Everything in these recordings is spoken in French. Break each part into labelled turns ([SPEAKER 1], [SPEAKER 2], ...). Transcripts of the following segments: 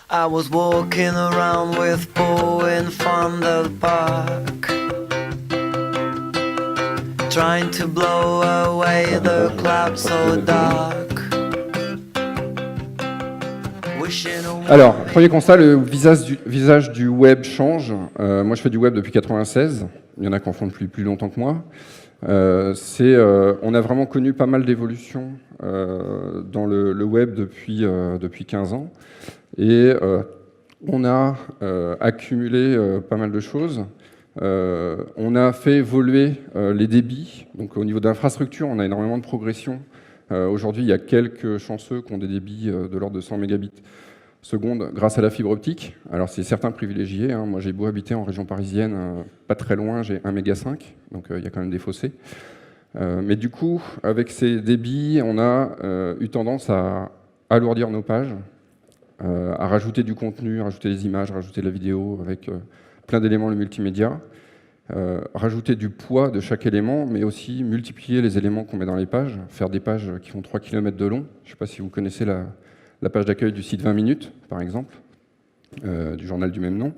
[SPEAKER 1] I was walking around with Bo in Fondle Park, trying to blow away the clouds so dark.
[SPEAKER 2] Alors, premier constat, le visage du web change. Moi, je fais du web depuis 96. Il y en a qui en font depuis plus longtemps que moi. On a vraiment connu pas mal d'évolutions dans le web depuis 15 ans. Et on a accumulé pas mal de choses. On a fait évoluer les débits. Donc, au niveau d'infrastructure, on a énormément de progression. Aujourd'hui, il y a quelques chanceux qui ont des débits de l'ordre de 100 mégabits seconde grâce à la fibre optique. Alors, c'est certains privilégiés. Hein. Moi, j'ai beau habiter en région parisienne, pas très loin, j'ai 1,5 méga, donc il y a quand même des fossés. Mais du coup, avec ces débits, on a eu tendance à alourdir nos pages, à rajouter du contenu, rajouter des images, rajouter de la vidéo avec plein d'éléments, le multimédia, rajouter du poids de chaque élément, mais aussi multiplier les éléments qu'on met dans les pages, faire des pages qui font 3 km de long. Je ne sais pas si vous connaissez la page d'accueil du site 20 minutes, par exemple, du journal du même nom.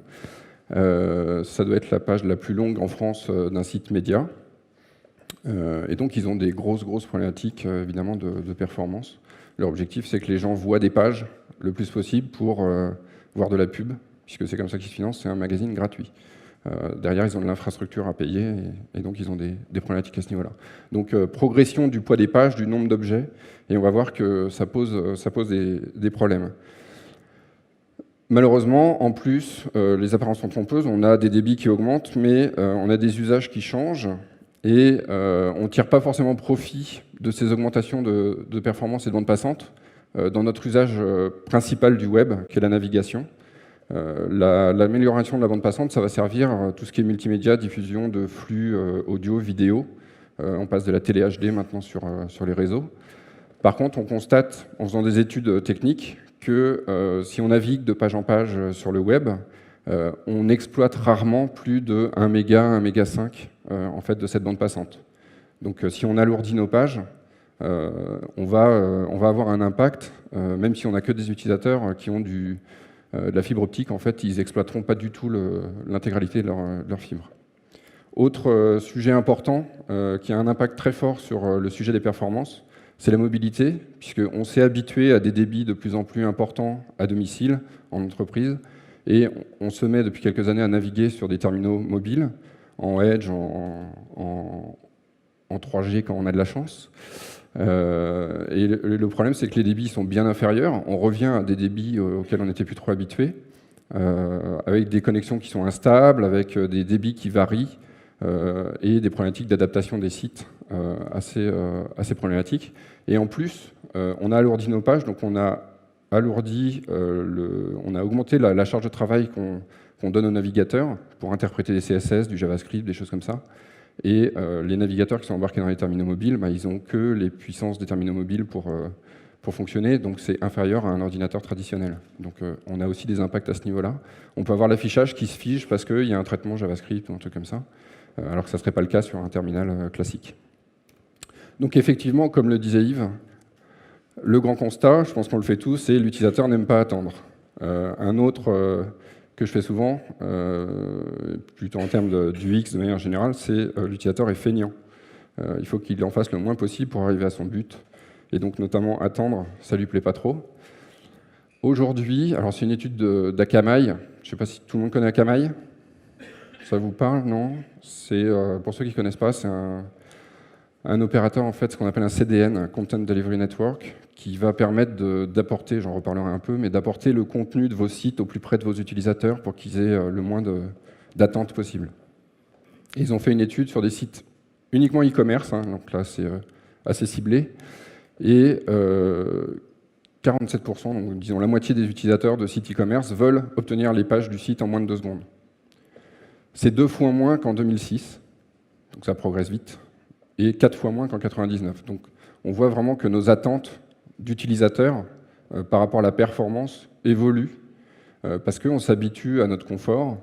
[SPEAKER 2] Ça doit être la page la plus longue en France d'un site média. Et donc, ils ont des grosses problématiques, évidemment, de performance. Leur objectif, c'est que les gens voient des pages le plus possible pour voir de la pub, puisque c'est comme ça qu'ils se financent, c'est un magazine gratuit. Derrière, ils ont de l'infrastructure à payer, et donc ils ont des problématiques à ce niveau-là. Donc, progression du poids des pages, du nombre d'objets, et on va voir que ça pose des problèmes. Malheureusement, en plus, les apparences sont trompeuses, on a des débits qui augmentent, mais on a des usages qui changent, et on ne tire pas forcément profit de ces augmentations de performance et de bande passante dans notre usage principal du web, qui est la navigation. L'amélioration de la bande passante, ça va servir à tout ce qui est multimédia, diffusion de flux audio, vidéo. On passe de la télé HD maintenant sur les réseaux. Par contre, on constate, en faisant des études techniques, que si on navigue de page en page sur le web, on exploite rarement plus de 1 méga, 1,5 méga en fait, de cette bande passante. Donc si on alourdit nos pages, on va avoir un impact, même si on n'a que des utilisateurs qui ont de la fibre optique, en fait, ils n'exploiteront pas du tout l'intégralité de leur fibre. Autre sujet important qui a un impact très fort sur le sujet des performances, c'est la mobilité, puisqu'on s'est habitué à des débits de plus en plus importants à domicile, en entreprise, et on se met depuis quelques années à naviguer sur des terminaux mobiles, en Edge, en 3G quand on a de la chance. Et le problème, c'est que les débits sont bien inférieurs. On revient à des débits auxquels on n'était plus trop habitué, avec des connexions qui sont instables, avec des débits qui varient, et des problématiques d'adaptation des sites assez problématiques. Et en plus, on a alourdi nos pages, donc on a augmenté la charge de travail qu'on donne aux navigateurs pour interpréter des CSS, du JavaScript, des choses comme ça. Et les navigateurs qui sont embarqués dans les terminaux mobiles, ils n'ont que les puissances des terminaux mobiles pour fonctionner, donc c'est inférieur à un ordinateur traditionnel. Donc on a aussi des impacts à ce niveau-là. On peut avoir l'affichage qui se fige parce qu'il y a un traitement JavaScript ou un truc comme ça, alors que ça ne serait pas le cas sur un terminal classique. Donc effectivement, comme le disait Yves, le grand constat, je pense qu'on le fait tous, c'est l'utilisateur n'aime pas attendre. Un autre que je fais souvent, plutôt en termes d'UX de manière générale, c'est l'utilisateur est feignant. Il faut qu'il en fasse le moins possible pour arriver à son but. Et donc notamment attendre, ça lui plaît pas trop. Aujourd'hui, alors c'est une étude d'Akamai, je ne sais pas si tout le monde connaît Akamai. Ça vous parle, non? C'est, pour ceux qui ne connaissent pas, c'est un opérateur, en fait, ce qu'on appelle un CDN, un Content Delivery Network, qui va permettre d'apporter, j'en reparlerai un peu, mais d'apporter le contenu de vos sites au plus près de vos utilisateurs pour qu'ils aient le moins d'attente possible. Et ils ont fait une étude sur des sites uniquement e-commerce, hein, donc là c'est assez ciblé, et 47%, donc disons la moitié des utilisateurs de sites e-commerce veulent obtenir les pages du site en moins de 2 secondes. C'est 2 fois moins qu'en 2006, donc ça progresse vite, et 4 fois moins qu'en 99. Donc on voit vraiment que nos attentes d'utilisateurs par rapport à la performance évoluent, parce qu'on s'habitue à notre confort,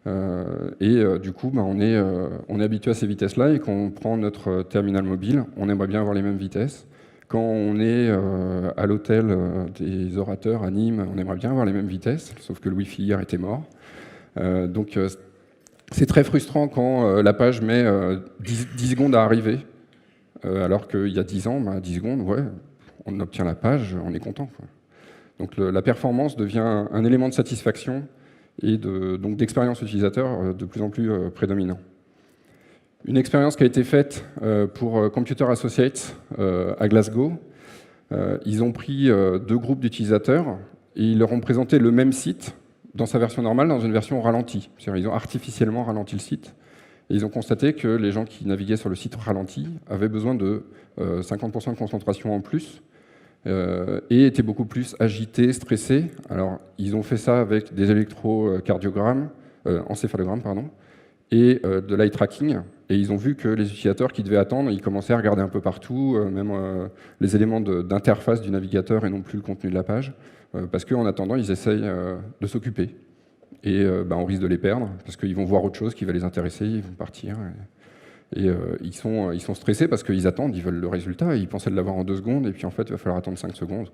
[SPEAKER 2] et du coup on est habitué à ces vitesses-là, et quand on prend notre terminal mobile, on aimerait bien avoir les mêmes vitesses. quand on est à l'hôtel des orateurs à Nîmes, on aimerait bien avoir les mêmes vitesses, sauf que le Wi-Fi hier était mort. Donc c'est très frustrant quand la page met 10 secondes à arriver, alors qu'il y a 10 ans, 10 secondes, ouais, on obtient la page, on est content, quoi. Donc la performance devient un élément de satisfaction et donc d'expérience utilisateur de plus en plus prédominant. Une expérience qui a été faite pour Computer Associates à Glasgow, ils ont pris 2 groupes d'utilisateurs et ils leur ont présenté le même site dans sa version normale, dans une version ralentie. C'est-à-dire ils ont artificiellement ralenti le site. Et ils ont constaté que les gens qui naviguaient sur le site ralenti avaient besoin de 50% de concentration en plus et étaient beaucoup plus agités, stressés. Alors, ils ont fait ça avec des électrocardiogrammes, encéphalogrammes, pardon, et de l'eye tracking. Et ils ont vu que les utilisateurs qui devaient attendre, ils commençaient à regarder un peu partout, même les éléments d'interface du navigateur et non plus le contenu de la page, parce qu'en attendant, ils essayent de s'occuper. Et on risque de les perdre, parce qu'ils vont voir autre chose qui va les intéresser, ils vont partir. Et ils sont stressés parce qu'ils attendent, ils veulent le résultat, et ils pensaient l'avoir en 2 secondes, et puis en fait, il va falloir attendre 5 secondes.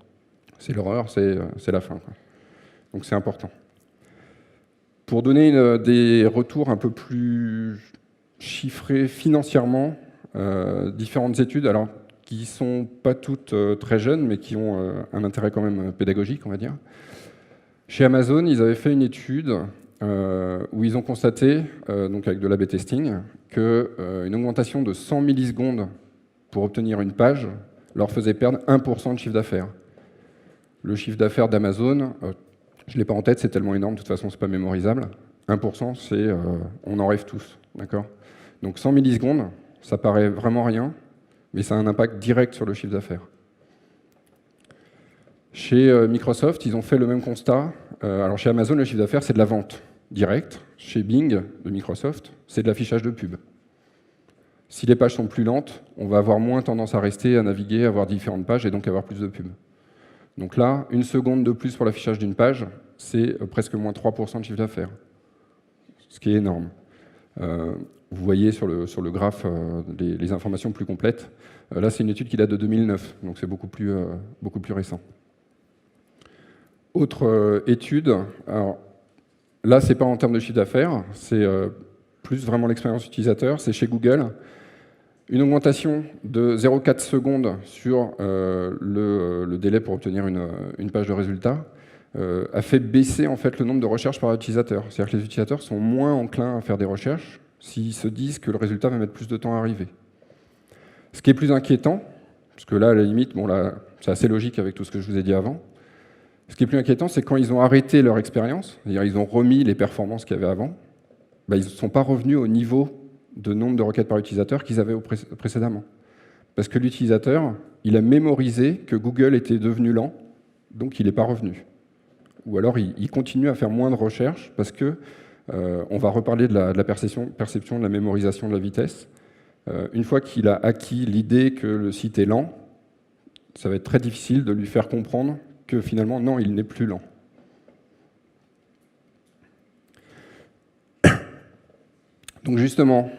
[SPEAKER 2] C'est l'horreur, c'est la fin, quoi. Donc c'est important. Pour donner des retours un peu plus chiffrés financièrement, différentes études, alors qui ne sont pas toutes très jeunes, mais qui ont un intérêt quand même pédagogique, on va dire. Chez Amazon, ils avaient fait une étude où ils ont constaté, donc avec de l'A/B testing, qu'une augmentation de 100 millisecondes pour obtenir une page leur faisait perdre 1% de chiffre d'affaires. Le chiffre d'affaires d'Amazon, je ne l'ai pas en tête, c'est tellement énorme, de toute façon, ce n'est pas mémorisable. 1%, c'est on en rêve tous, d'accord ? Donc 100 millisecondes, ça paraît vraiment rien, mais ça a un impact direct sur le chiffre d'affaires. Chez Microsoft, ils ont fait le même constat. Alors chez Amazon, le chiffre d'affaires, c'est de la vente directe. Chez Bing, de Microsoft, c'est de l'affichage de pub. Si les pages sont plus lentes, on va avoir moins tendance à rester, à naviguer, à voir différentes pages et donc avoir plus de pubs. Donc là, 1 seconde de plus pour l'affichage d'une page, c'est presque moins 3% de chiffre d'affaires, ce qui est énorme. Vous voyez sur le graphe les informations plus complètes. Là, c'est une étude qui date de 2009, donc c'est beaucoup plus récent. Autre étude, alors là, c'est pas en termes de chiffre d'affaires, c'est plus vraiment l'expérience utilisateur, c'est chez Google. Une augmentation de 0,4 secondes sur le délai pour obtenir une page de résultat a fait baisser en fait le nombre de recherches par utilisateur. C'est-à-dire que les utilisateurs sont moins enclins à faire des recherches s'ils se disent que le résultat va mettre plus de temps à arriver. Ce qui est plus inquiétant, parce que là, à la limite, bon, là, c'est assez logique avec tout ce que je vous ai dit avant. Ce qui est plus inquiétant, c'est quand ils ont arrêté leur expérience, c'est-à-dire ils ont remis les performances qu'il y avait avant, ils ne sont pas revenus au niveau de nombre de requêtes par utilisateur qu'ils avaient précédemment. Parce que l'utilisateur, il a mémorisé que Google était devenu lent, donc il n'est pas revenu. Ou alors il continue à faire moins de recherches parce que on va reparler de la perception, de la mémorisation de la vitesse. Une fois qu'il a acquis l'idée que le site est lent, ça va être très difficile de lui faire comprendre que finalement, non, il n'est plus lent. Donc justement,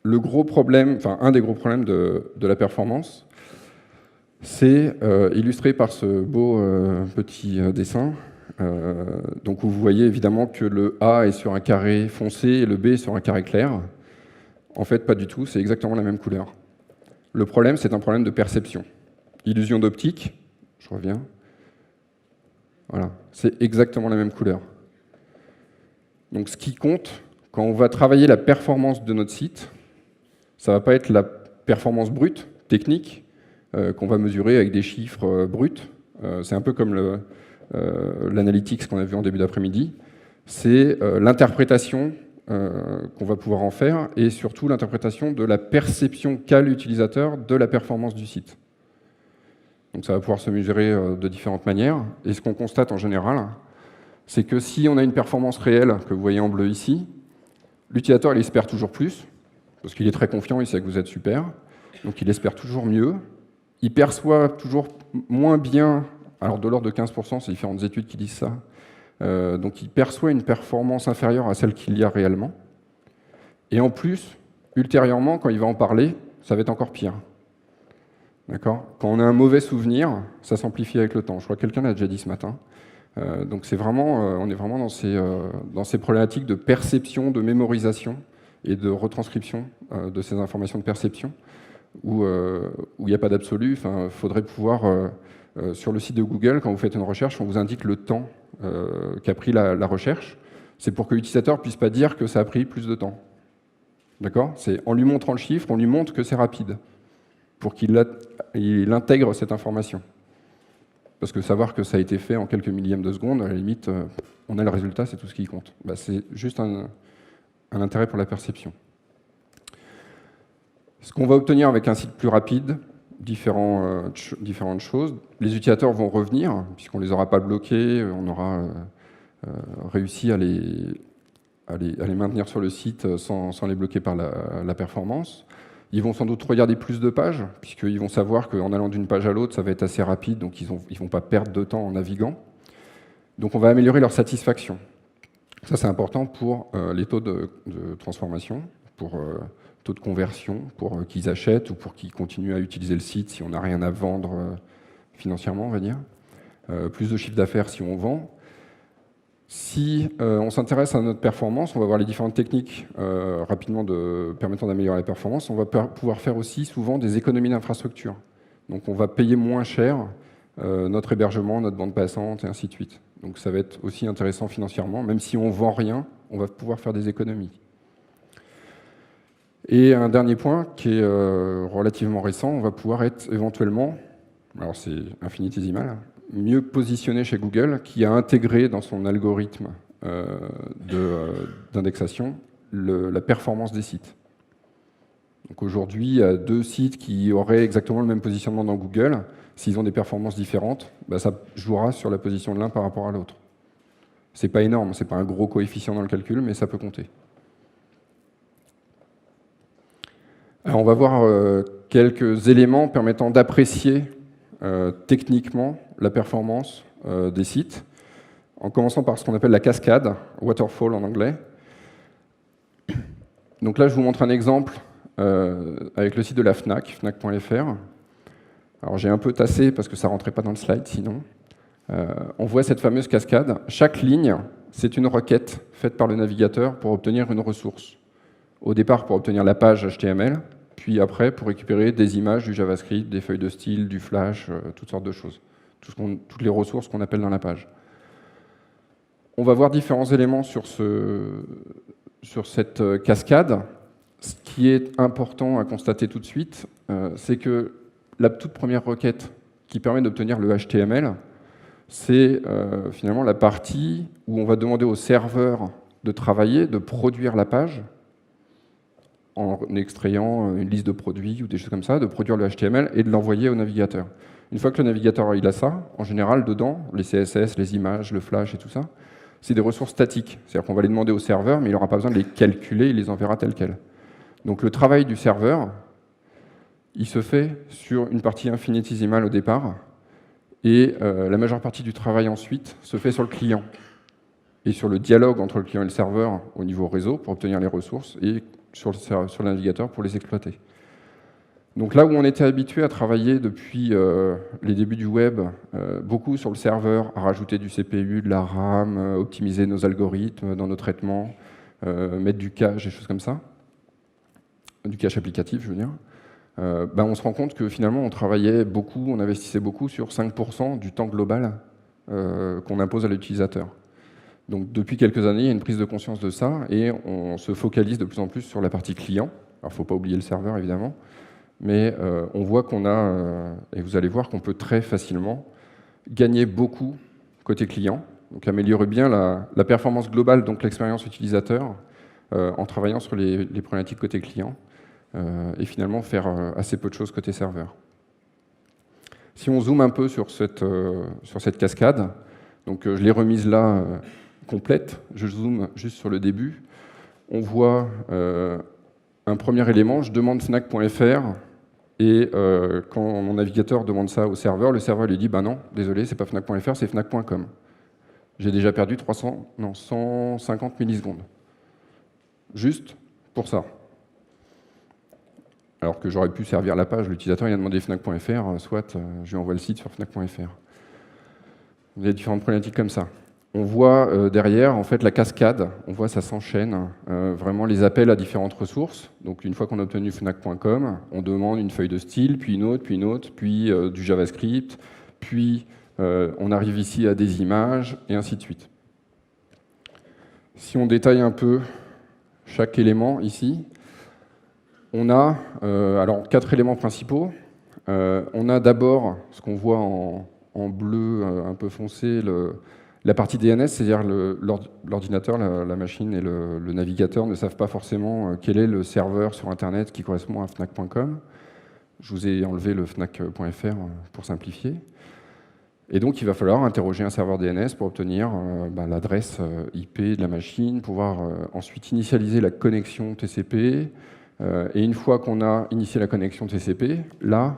[SPEAKER 2] le gros problème, enfin un des gros problèmes de la performance, c'est illustré par ce beau petit dessin. Donc où vous voyez évidemment que le A est sur un carré foncé et le B est sur un carré clair. En fait, pas du tout, c'est exactement la même couleur. Le problème, c'est un problème de perception. Illusion d'optique, je reviens. Voilà, c'est exactement la même couleur. Donc ce qui compte, quand on va travailler la performance de notre site, ça ne va pas être la performance brute, technique, qu'on va mesurer avec des chiffres bruts. C'est un peu comme l'analytics qu'on a vu en début d'après-midi. C'est l'interprétation qu'on va pouvoir en faire et surtout l'interprétation de la perception qu'a l'utilisateur de la performance du site. Donc ça va pouvoir se mesurer de différentes manières. Et ce qu'on constate en général, c'est que si on a une performance réelle, que vous voyez en bleu ici, l'utilisateur il espère toujours plus, parce qu'il est très confiant, il sait que vous êtes super, donc il espère toujours mieux. Il perçoit toujours moins bien, alors de l'ordre de 15%, c'est différentes études qui disent ça, donc il perçoit une performance inférieure à celle qu'il y a réellement. Et en plus, ultérieurement, quand il va en parler, ça va être encore pire. D'accord ? Quand on a un mauvais souvenir, ça s'amplifie avec le temps. Je crois que quelqu'un l'a déjà dit ce matin. Donc c'est vraiment, on est vraiment dans ces problématiques de perception, de mémorisation et de retranscription de ces informations de perception, où il n'y a pas d'absolu. Enfin, faudrait pouvoir, sur le site de Google, quand vous faites une recherche, on vous indique le temps qu'a pris la recherche. C'est pour que l'utilisateur ne puisse pas dire que ça a pris plus de temps. D'accord ? C'est en lui montrant le chiffre, on lui montre que c'est rapide, pour qu'il intègre cette information. Parce que savoir que ça a été fait en quelques millièmes de seconde, à la limite, on a le résultat, c'est tout ce qui compte. Bah, c'est juste un intérêt pour la perception. Ce qu'on va obtenir avec un site plus rapide, différentes choses. Les utilisateurs vont revenir, puisqu'on ne les aura pas bloqués, on aura réussi à les maintenir sur le site sans les bloquer par la performance. Ils vont sans doute regarder plus de pages, puisqu'ils vont savoir qu'en allant d'une page à l'autre, ça va être assez rapide, donc ils ne vont pas perdre de temps en naviguant. Donc on va améliorer leur satisfaction. Ça, c'est important pour les taux de transformation, pour taux de conversion, pour qu'ils achètent ou pour qu'ils continuent à utiliser le site si on n'a rien à vendre financièrement, on va dire. Plus de chiffre d'affaires si on vend. Si on s'intéresse à notre performance, on va voir les différentes techniques rapidement permettant d'améliorer la performance. On va pouvoir faire aussi souvent des économies d'infrastructure. Donc on va payer moins cher notre hébergement, notre bande passante et ainsi de suite. Donc ça va être aussi intéressant financièrement. Même si on ne vend rien, on va pouvoir faire des économies. Et un dernier point qui est relativement récent, on va pouvoir être éventuellement, alors c'est infinitésimal, mieux positionné chez Google, qui a intégré dans son algorithme d'indexation la performance des sites. Donc aujourd'hui, il y a 2 sites qui auraient exactement le même positionnement dans Google. S'ils ont des performances différentes, bah ça jouera sur la position de l'un par rapport à l'autre. C'est pas énorme, c'est pas un gros coefficient dans le calcul, mais ça peut compter. Alors on va voir quelques éléments permettant d'apprécier techniquement la performance des sites, en commençant par ce qu'on appelle la cascade, waterfall en anglais. Donc là, je vous montre un exemple avec le site de la Fnac, fnac.fr. Alors j'ai un peu tassé parce que ça rentrait pas dans le slide sinon. On voit cette fameuse cascade. Chaque ligne, c'est une requête faite par le navigateur pour obtenir une ressource. Au départ, pour obtenir la page HTML, puis après, pour récupérer des images, du JavaScript, des feuilles de style, du Flash, toutes sortes de choses. Toutes les ressources qu'on appelle dans la page. On va voir différents éléments sur cette cascade. Ce qui est important à constater tout de suite, c'est que la toute première requête qui permet d'obtenir le HTML, c'est finalement la partie où on va demander au serveur de travailler, de produire la page, en extrayant une liste de produits ou des choses comme ça, de produire le HTML et de l'envoyer au navigateur. Une fois que le navigateur il a ça, en général, dedans, les CSS, les images, le Flash et tout ça, c'est des ressources statiques. C'est-à-dire qu'on va les demander au serveur, mais il n'aura pas besoin de les calculer, il les enverra telles quelles. Donc le travail du serveur, il se fait sur une partie infinitésimale au départ, et la majeure partie du travail ensuite se fait sur le client, et sur le dialogue entre le client et le serveur au niveau réseau pour obtenir les ressources, et sur le navigateur pour les exploiter. Donc là où on était habitué à travailler depuis les débuts du web, beaucoup sur le serveur, à rajouter du CPU, de la RAM, optimiser nos algorithmes dans nos traitements, mettre du cache, des choses comme ça, du cache applicatif, je veux dire, on se rend compte que finalement on travaillait beaucoup, on investissait beaucoup sur 5% du temps global qu'on impose à l'utilisateur. Donc depuis quelques années, il y a une prise de conscience de ça et on se focalise de plus en plus sur la partie client. Alors il ne faut pas oublier le serveur évidemment, mais on voit qu'on a, et vous allez voir qu'on peut très facilement gagner beaucoup côté client, donc améliorer bien la performance globale, donc l'expérience utilisateur, en travaillant sur les problématiques côté client, et finalement faire assez peu de choses côté serveur. Si on zoome un peu sur cette cascade, donc je l'ai remise là complète, je zoome juste sur le début, on voit un premier élément, je demande Fnac.fr, et quand mon navigateur demande ça au serveur, le serveur lui dit « bah non, désolé, c'est pas Fnac.fr, c'est Fnac.com ». J'ai déjà perdu 150 millisecondes. Juste pour ça. alors que j'aurais pu servir la page. L'utilisateur il a demandé Fnac.fr, soit je lui envoie le site sur Fnac.fr. Il y a différentes problématiques comme ça. On voit derrière, en fait, la cascade. On voit ça s'enchaîne. Vraiment les appels à différentes ressources. Donc, une fois qu'on a obtenu Fnac.com, on demande une feuille de style, puis une autre, puis du JavaScript, puis on arrive ici à des images, et ainsi de suite. Si on détaille un peu chaque élément ici, on a alors 4 éléments principaux. On a d'abord ce qu'on voit en bleu un peu foncé, la partie DNS, c'est-à-dire l'ordinateur, la machine et le navigateur ne savent pas forcément quel est le serveur sur Internet qui correspond à Fnac.com. Je vous ai enlevé le Fnac.fr pour simplifier. Et donc, il va falloir interroger un serveur DNS pour obtenir l'adresse IP de la machine, pouvoir ensuite initialiser la connexion TCP. Et une fois qu'on a initié la connexion TCP, là,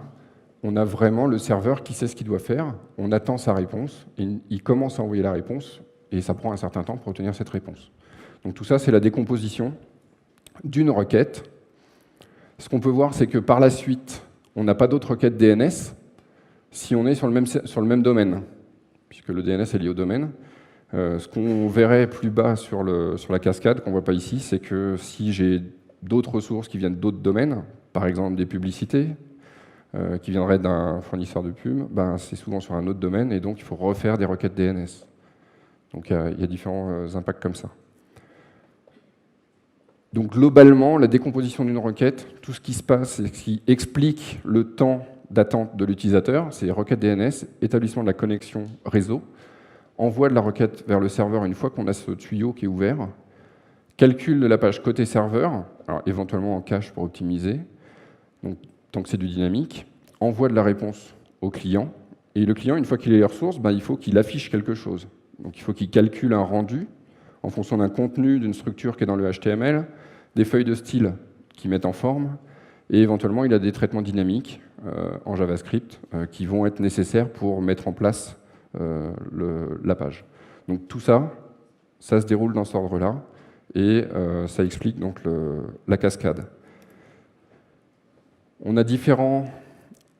[SPEAKER 2] on a vraiment le serveur qui sait ce qu'il doit faire. On attend sa réponse, et il commence à envoyer la réponse, et ça prend un certain temps pour obtenir cette réponse. Donc tout ça, c'est la décomposition d'une requête. Ce qu'on peut voir, c'est que par la suite, on n'a pas d'autre requête DNS si on est sur le même domaine, puisque le DNS est lié au domaine. Ce qu'on verrait plus bas sur la cascade, qu'on ne voit pas ici, c'est que si j'ai d'autres ressources qui viennent d'autres domaines, par exemple des publicités, qui viendraient d'un fournisseur de pub, c'est souvent sur un autre domaine, et donc il faut refaire des requêtes DNS. Donc il y a différents impacts comme ça. Donc globalement, la décomposition d'une requête, tout ce qui se passe et ce qui explique le temps d'attente de l'utilisateur, c'est requête DNS, établissement de la connexion réseau, envoi de la requête vers le serveur une fois qu'on a ce tuyau qui est ouvert, calcul de la page côté serveur, alors éventuellement en cache pour optimiser, donc tant que c'est du dynamique, envoie de la réponse au client, et le client, une fois qu'il a les ressources, il faut qu'il affiche quelque chose. Donc il faut qu'il calcule un rendu en fonction d'un contenu, d'une structure qui est dans le HTML, des feuilles de style qui mettent en forme, et éventuellement il a des traitements dynamiques en JavaScript qui vont être nécessaires pour mettre en place la page. Donc tout ça, ça se déroule dans cet ordre-là, et ça explique donc la cascade. On a différents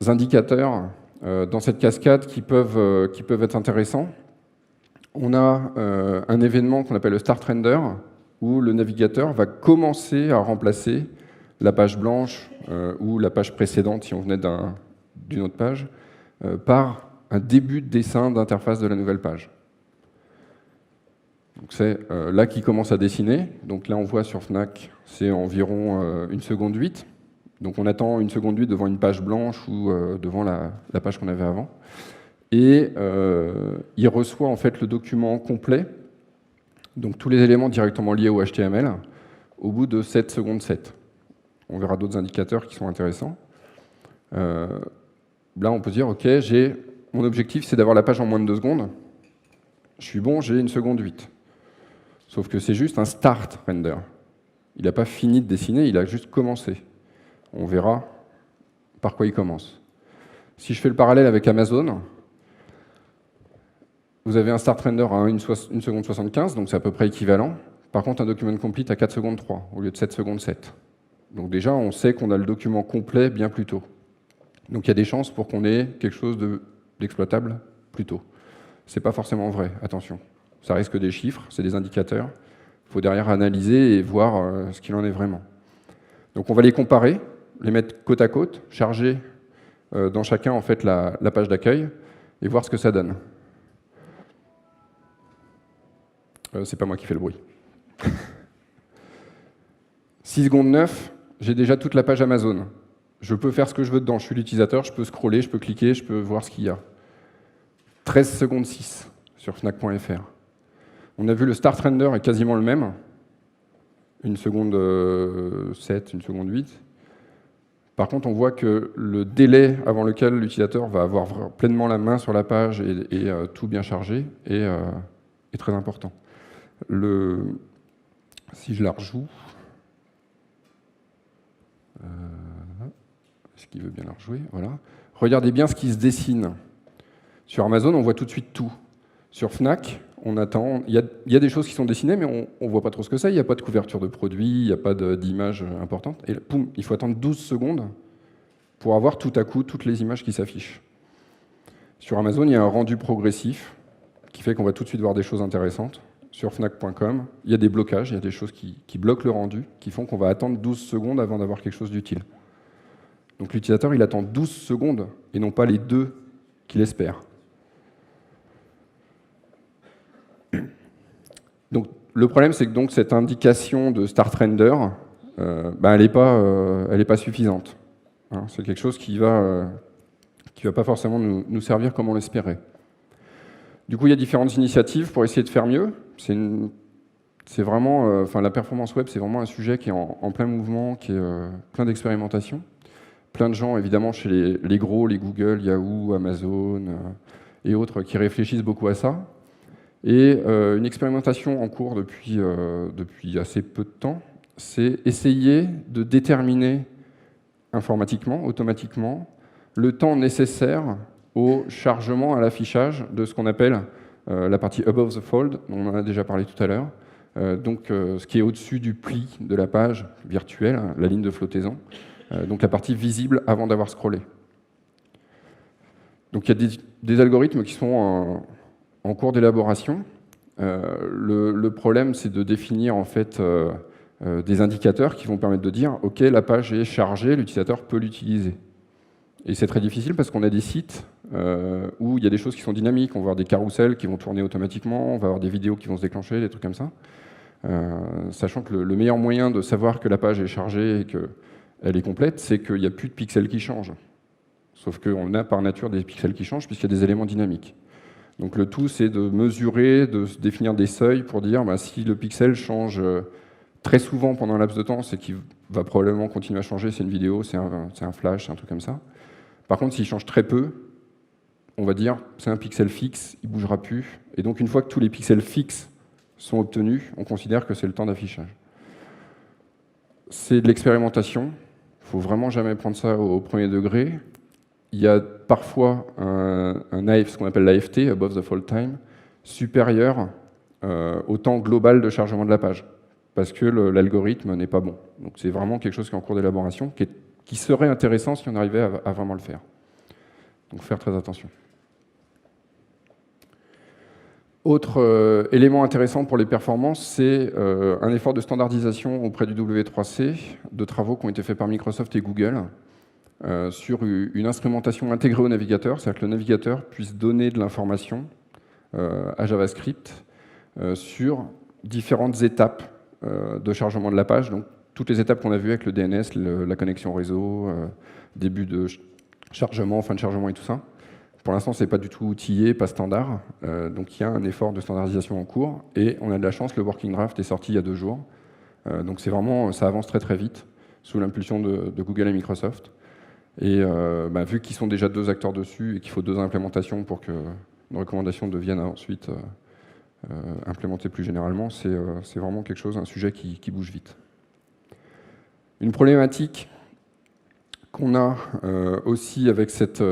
[SPEAKER 2] indicateurs dans cette cascade qui peuvent être intéressants. On a un événement qu'on appelle le Start Render, où le navigateur va commencer à remplacer la page blanche ou la page précédente, si on venait d'une autre page, par un début de dessin d'interface de la nouvelle page. C'est là qu'il commence à dessiner. Donc là, on voit sur Fnac, c'est environ 1 seconde 8. Donc on attend 1 seconde 8 devant une page blanche ou devant la page qu'on avait avant. Et il reçoit en fait le document complet, donc tous les éléments directement liés au HTML, au bout de 7 secondes 7. On verra d'autres indicateurs qui sont intéressants. Là, on peut dire, OK, mon objectif, c'est d'avoir la page en moins de 2 secondes. Je suis bon, j'ai 1 seconde 8. Sauf que c'est juste un start render. Il n'a pas fini de dessiner, il a juste commencé. On verra par quoi il commence. Si je fais le parallèle avec Amazon, vous avez un start render à 1 seconde 75, donc c'est à peu près équivalent. Par contre, un document complete à 4 secondes 3, au lieu de 7 secondes 7. Donc déjà, on sait qu'on a le document complet bien plus tôt. Donc il y a des chances pour qu'on ait quelque chose d'exploitable plus tôt. Ce n'est pas forcément vrai, attention. Ça risque des chiffres, c'est des indicateurs. Il faut derrière analyser et voir ce qu'il en est vraiment. Donc on va les comparer, les mettre côte à côte, charger dans chacun en fait la page d'accueil et voir ce que ça donne. C'est pas moi qui fais le bruit. 6 secondes 9, j'ai déjà toute la page Amazon. Je peux faire ce que je veux dedans. Je suis l'utilisateur, je peux scroller, je peux cliquer, je peux voir ce qu'il y a. 13 secondes 6 sur Fnac.fr. On a vu le start render est quasiment le même. 1 seconde 7, 1 seconde 8. Par contre, on voit que le délai avant lequel l'utilisateur va avoir pleinement la main sur la page et tout bien chargé est très important. Si je la rejoue, est-ce qu'il veut bien la rejouer? Voilà. Regardez bien ce qui se dessine. Sur Amazon, on voit tout de suite tout. Sur Fnac, on attend. Il y a des choses qui sont dessinées, mais on ne voit pas trop ce que c'est. Il n'y a pas de couverture de produit, il n'y a pas d'image importante. Et poum, il faut attendre 12 secondes pour avoir tout à coup toutes les images qui s'affichent. Sur Amazon, il y a un rendu progressif qui fait qu'on va tout de suite voir des choses intéressantes. Sur Fnac.com, il y a des blocages, il y a des choses qui bloquent le rendu, qui font qu'on va attendre 12 secondes avant d'avoir quelque chose d'utile. Donc l'utilisateur, il attend 12 secondes et non pas les 2 qu'il espère. Donc, le problème, c'est que donc, cette indication de Start Render, elle n'est pas suffisante. Hein, c'est quelque chose qui va pas forcément nous servir comme on l'espérait. Du coup, il y a différentes initiatives pour essayer de faire mieux. C'est vraiment, la performance web, c'est vraiment un sujet qui est en plein mouvement, qui est plein d'expérimentation. Plein de gens, évidemment, chez les gros, les Google, Yahoo, Amazon et autres, qui réfléchissent beaucoup à ça. Et une expérimentation en cours depuis assez peu de temps, c'est essayer de déterminer informatiquement, automatiquement, le temps nécessaire au chargement, à l'affichage de ce qu'on appelle la partie above the fold, dont on en a déjà parlé tout à l'heure, ce qui est au-dessus du pli de la page virtuelle, la ligne de flottaison, donc la partie visible avant d'avoir scrollé. Donc il y a des algorithmes qui sont en cours d'élaboration. Le problème, c'est de définir en fait des indicateurs qui vont permettre de dire « Ok, la page est chargée, l'utilisateur peut l'utiliser ». Et c'est très difficile parce qu'on a des sites où il y a des choses qui sont dynamiques. On va avoir des carousels qui vont tourner automatiquement, on va avoir des vidéos qui vont se déclencher, des trucs comme ça. Sachant que le meilleur moyen de savoir que la page est chargée et qu'elle est complète, c'est qu'il n'y a plus de pixels qui changent. Sauf qu'on a par nature des pixels qui changent puisqu'il y a des éléments dynamiques. Donc le tout, c'est de mesurer, de se définir des seuils pour dire si le pixel change très souvent pendant un laps de temps, c'est qu'il va probablement continuer à changer, c'est une vidéo, c'est un flash, c'est un truc comme ça. Par contre, s'il change très peu, on va dire c'est un pixel fixe, il ne bougera plus. Et donc une fois que tous les pixels fixes sont obtenus, on considère que c'est le temps d'affichage. C'est de l'expérimentation, il ne faut vraiment jamais prendre ça au premier degré. Il y a parfois ce qu'on appelle l'AFT, Above the Fold Time, supérieur au temps global de chargement de la page, parce que l'algorithme n'est pas bon. Donc c'est vraiment quelque chose qui est en cours d'élaboration, qui serait intéressant si on arrivait à vraiment le faire. Donc faire très attention. Autre élément intéressant pour les performances, c'est un effort de standardisation auprès du W3C, de travaux qui ont été faits par Microsoft et Google, sur une instrumentation intégrée au navigateur, c'est-à-dire que le navigateur puisse donner de l'information à JavaScript sur différentes étapes de chargement de la page, donc toutes les étapes qu'on a vues avec le DNS, la connexion réseau, début de chargement, fin de chargement et tout ça. Pour l'instant, ce n'est pas du tout outillé, pas standard, donc il y a un effort de standardisation en cours, et on a de la chance, le Working Draft est sorti il y a 2 jours, donc c'est vraiment, ça avance très très vite, sous l'impulsion de Google et Microsoft. Et vu qu'ils sont déjà 2 acteurs dessus et qu'il faut 2 implémentations pour qu'une recommandation devienne ensuite implémentée plus généralement, c'est vraiment quelque chose, un sujet qui bouge vite. Une problématique qu'on a aussi avec cette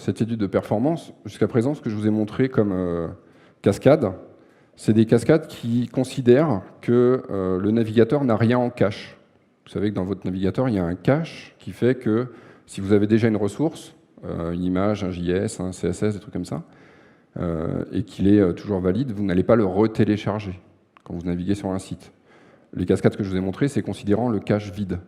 [SPEAKER 2] étude de performance, jusqu'à présent, ce que je vous ai montré comme cascade, c'est des cascades qui considèrent que le navigateur n'a rien en cache. Vous savez que dans votre navigateur, il y a un cache qui fait que si vous avez déjà une ressource, une image, un JS, un CSS, des trucs comme ça, et qu'il est toujours valide, vous n'allez pas le retélécharger quand vous naviguez sur un site. Les cascades que je vous ai montrées, c'est considérant le cache vide.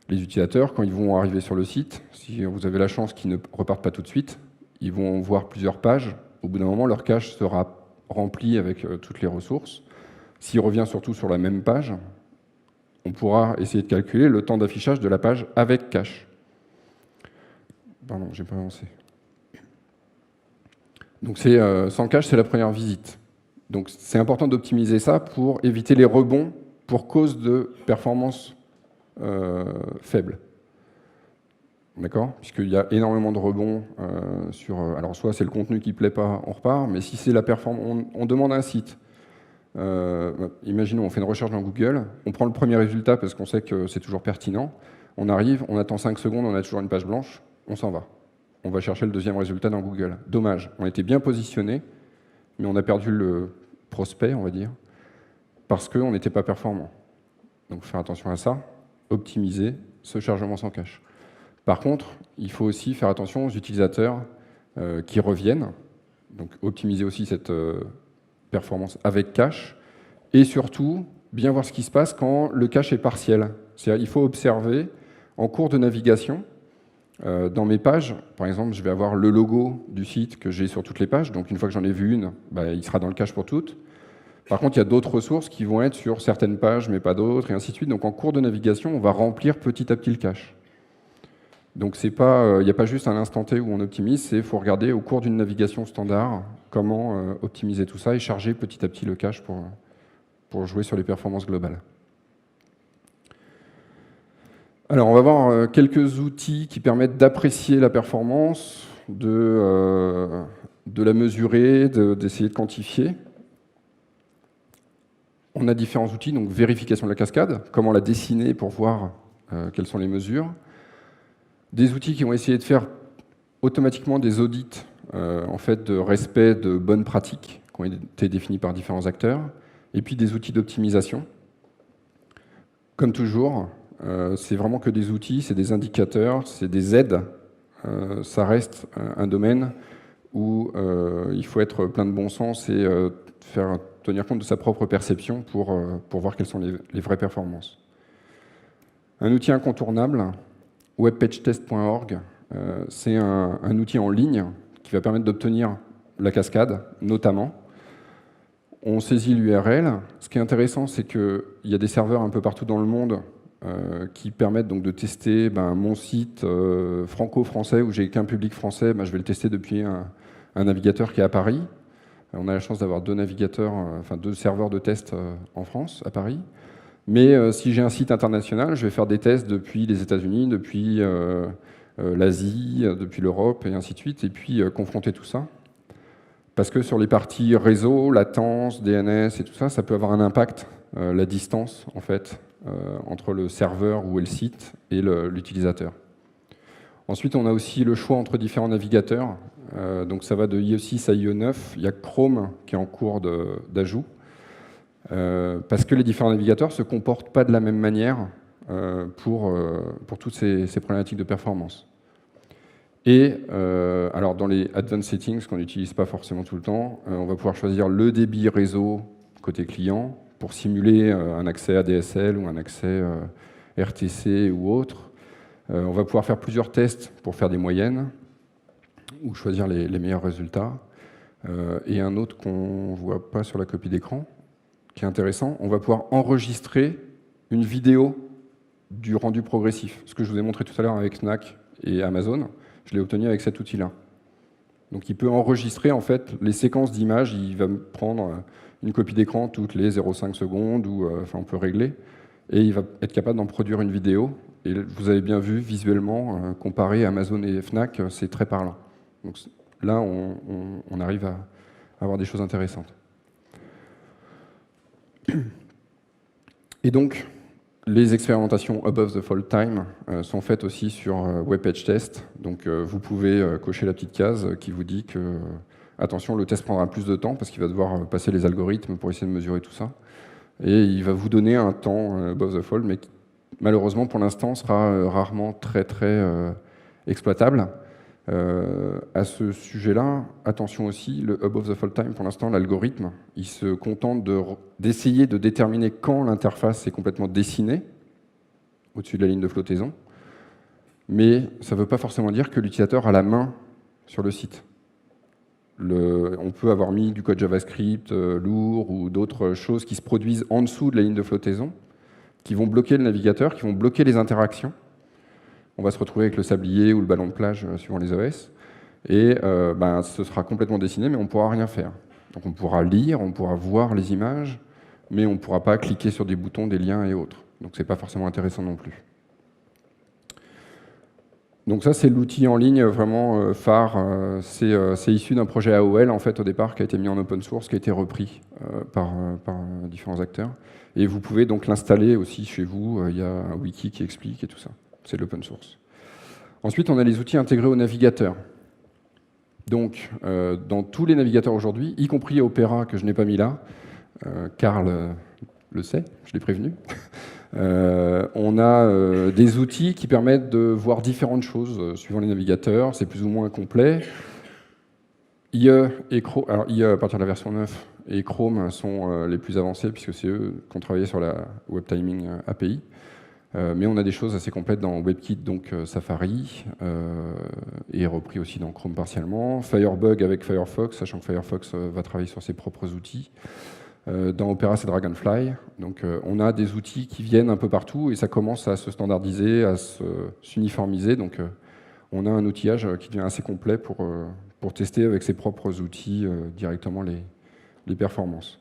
[SPEAKER 2] Les utilisateurs, quand ils vont arriver sur le site, si vous avez la chance qu'ils ne repartent pas tout de suite, ils vont voir plusieurs pages. Au bout d'un moment, leur cache sera rempli avec toutes les ressources. S'il revient surtout sur la même page, on pourra essayer de calculer le temps d'affichage de la page avec cache. Pardon, j'ai pas avancé. Donc sans cache, c'est la première visite. Donc c'est important d'optimiser ça pour éviter les rebonds pour cause de performance faible. D'accord ? Puisqu'il y a énormément de rebonds sur... alors soit c'est le contenu qui ne plaît pas, on repart, mais si c'est la performance... On demande un site. Imaginons, on fait une recherche dans Google, on prend le premier résultat parce qu'on sait que c'est toujours pertinent, on arrive, on attend 5 secondes, on a toujours une page blanche, on s'en va. On va chercher le deuxième résultat dans Google. Dommage, on était bien positionné, mais on a perdu le prospect, on va dire, parce qu'on n'était pas performant. Donc faire attention à ça, optimiser ce chargement sans cache. Par contre, il faut aussi faire attention aux utilisateurs qui reviennent, donc optimiser aussi cette performance avec cache, et surtout, bien voir ce qui se passe quand le cache est partiel. C'est-à-dire il faut observer en cours de navigation, dans mes pages, par exemple, je vais avoir le logo du site que j'ai sur toutes les pages, donc une fois que j'en ai vu une, il sera dans le cache pour toutes. Par contre, il y a d'autres ressources qui vont être sur certaines pages, mais pas d'autres, et ainsi de suite. Donc en cours de navigation, on va remplir petit à petit le cache. Donc il n'y a pas juste un instant T où on optimise, il faut regarder au cours d'une navigation standard comment optimiser tout ça et charger petit à petit le cache pour jouer sur les performances globales. Alors on va voir quelques outils qui permettent d'apprécier la performance, de la mesurer, d'essayer de quantifier. On a différents outils, donc vérification de la cascade, comment la dessiner pour voir quelles sont les mesures. Des outils qui vont essayer de faire automatiquement des audits en fait, de respect de bonnes pratiques qui ont été définis par différents acteurs, et puis des outils d'optimisation. Comme toujours, c'est vraiment que des outils, c'est des indicateurs, c'est des aides. Ça reste un domaine où il faut être plein de bon sens et tenir compte de sa propre perception pour voir quelles sont les vraies performances. Un outil incontournable, webpagetest.org, c'est un outil en ligne qui va permettre d'obtenir la cascade, notamment. On saisit l'URL. Ce qui est intéressant, c'est qu'il y a des serveurs un peu partout dans le monde qui permettent donc de tester mon site franco-français où j'ai qu'un public français, je vais le tester depuis un navigateur qui est à Paris. On a la chance d'avoir deux serveurs de test en France, à Paris. Mais si j'ai un site international, je vais faire des tests depuis les États-Unis, depuis l'Asie, depuis l'Europe, et ainsi de suite, et puis confronter tout ça. Parce que sur les parties réseau, latence, DNS et tout ça, ça peut avoir un impact, la distance, en fait, entre le serveur où est le site et l'utilisateur. Ensuite, on a aussi le choix entre différents navigateurs. Donc ça va de IE6 à IE9. Il y a Chrome qui est en cours d'ajout. Parce que les différents navigateurs ne se comportent pas de la même manière pour toutes ces problématiques de performance. Et alors dans les Advanced Settings, qu'on n'utilise pas forcément tout le temps, on va pouvoir choisir le débit réseau côté client pour simuler un accès ADSL ou un accès RTC ou autre. On va pouvoir faire plusieurs tests pour faire des moyennes ou choisir les meilleurs résultats. Et un autre qu'on ne voit pas sur la copie d'écran, qui est intéressant, on va pouvoir enregistrer une vidéo du rendu progressif. Ce que je vous ai montré tout à l'heure avec Snack et Amazon, je l'ai obtenu avec cet outil-là. Donc il peut enregistrer en fait les séquences d'images, il va me prendre une copie d'écran toutes les 0,5 secondes, ou on peut régler, et il va être capable d'en produire une vidéo. Et vous avez bien vu visuellement, comparé à Amazon et Fnac, c'est très parlant. Donc là, on arrive à avoir des choses intéressantes. Et donc, les expérimentations above the fold time sont faites aussi sur WebPageTest. Donc, vous pouvez cocher la petite case qui vous dit que, attention, le test prendra plus de temps parce qu'il va devoir passer les algorithmes pour essayer de mesurer tout ça. Et il va vous donner un temps above the fold, mais qui, malheureusement, pour l'instant, sera rarement très, très exploitable. À ce sujet-là, attention aussi, le above the fold time, pour l'instant, l'algorithme, il se contente d'essayer de déterminer quand l'interface est complètement dessinée, au-dessus de la ligne de flottaison, mais ça ne veut pas forcément dire que l'utilisateur a la main sur le site. On peut avoir mis du code JavaScript lourd ou d'autres choses qui se produisent en dessous de la ligne de flottaison, qui vont bloquer le navigateur, qui vont bloquer les interactions. On va se retrouver avec le sablier ou le ballon de plage suivant les OS, et ce sera complètement dessiné, mais on ne pourra rien faire. Donc on pourra lire, on pourra voir les images, mais on ne pourra pas cliquer sur des boutons, des liens et autres. Donc ce n'est pas forcément intéressant non plus. Donc ça, c'est l'outil en ligne vraiment phare. C'est issu d'un projet AOL, en fait, au départ, qui a été mis en open source, qui a été repris par différents acteurs. Et vous pouvez donc l'installer aussi chez vous. Il y a un wiki qui explique et tout ça. C'est de l'open source. Ensuite, on a les outils intégrés au navigateur. Donc, dans tous les navigateurs aujourd'hui, y compris Opera, que je n'ai pas mis là, Karl le sait, je l'ai prévenu, on a des outils qui permettent de voir différentes choses suivant les navigateurs, c'est plus ou moins complet. IE et Chrome, alors IE à partir de la version 9 et Chrome sont les plus avancés puisque c'est eux qui ont travaillé sur la Web Timing API. Mais on a des choses assez complètes dans WebKit, donc Safari, et repris aussi dans Chrome partiellement. Firebug avec Firefox, sachant que Firefox va travailler sur ses propres outils. Dans Opera, c'est Dragonfly. Donc on a des outils qui viennent un peu partout et ça commence à se standardiser, à s'uniformiser. Donc on a un outillage qui devient assez complet pour tester avec ses propres outils directement les performances.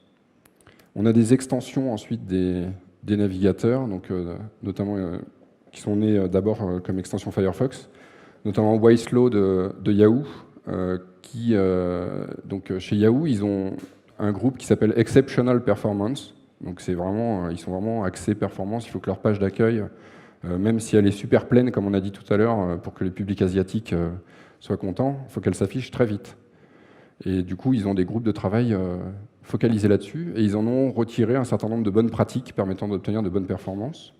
[SPEAKER 2] On a des extensions ensuite des navigateurs, donc, notamment qui sont nés d'abord comme extension Firefox, notamment Wiselo de Yahoo, donc chez Yahoo, ils ont un groupe qui s'appelle Exceptional Performance. Donc c'est vraiment, ils sont vraiment axés performance. Il faut que leur page d'accueil, même si elle est super pleine, comme on a dit tout à l'heure, pour que les publics asiatiques soient contents, il faut qu'elle s'affiche très vite. Et du coup, ils ont des groupes de travail focalisés là-dessus, et ils en ont retiré un certain nombre de bonnes pratiques permettant d'obtenir de bonnes performances.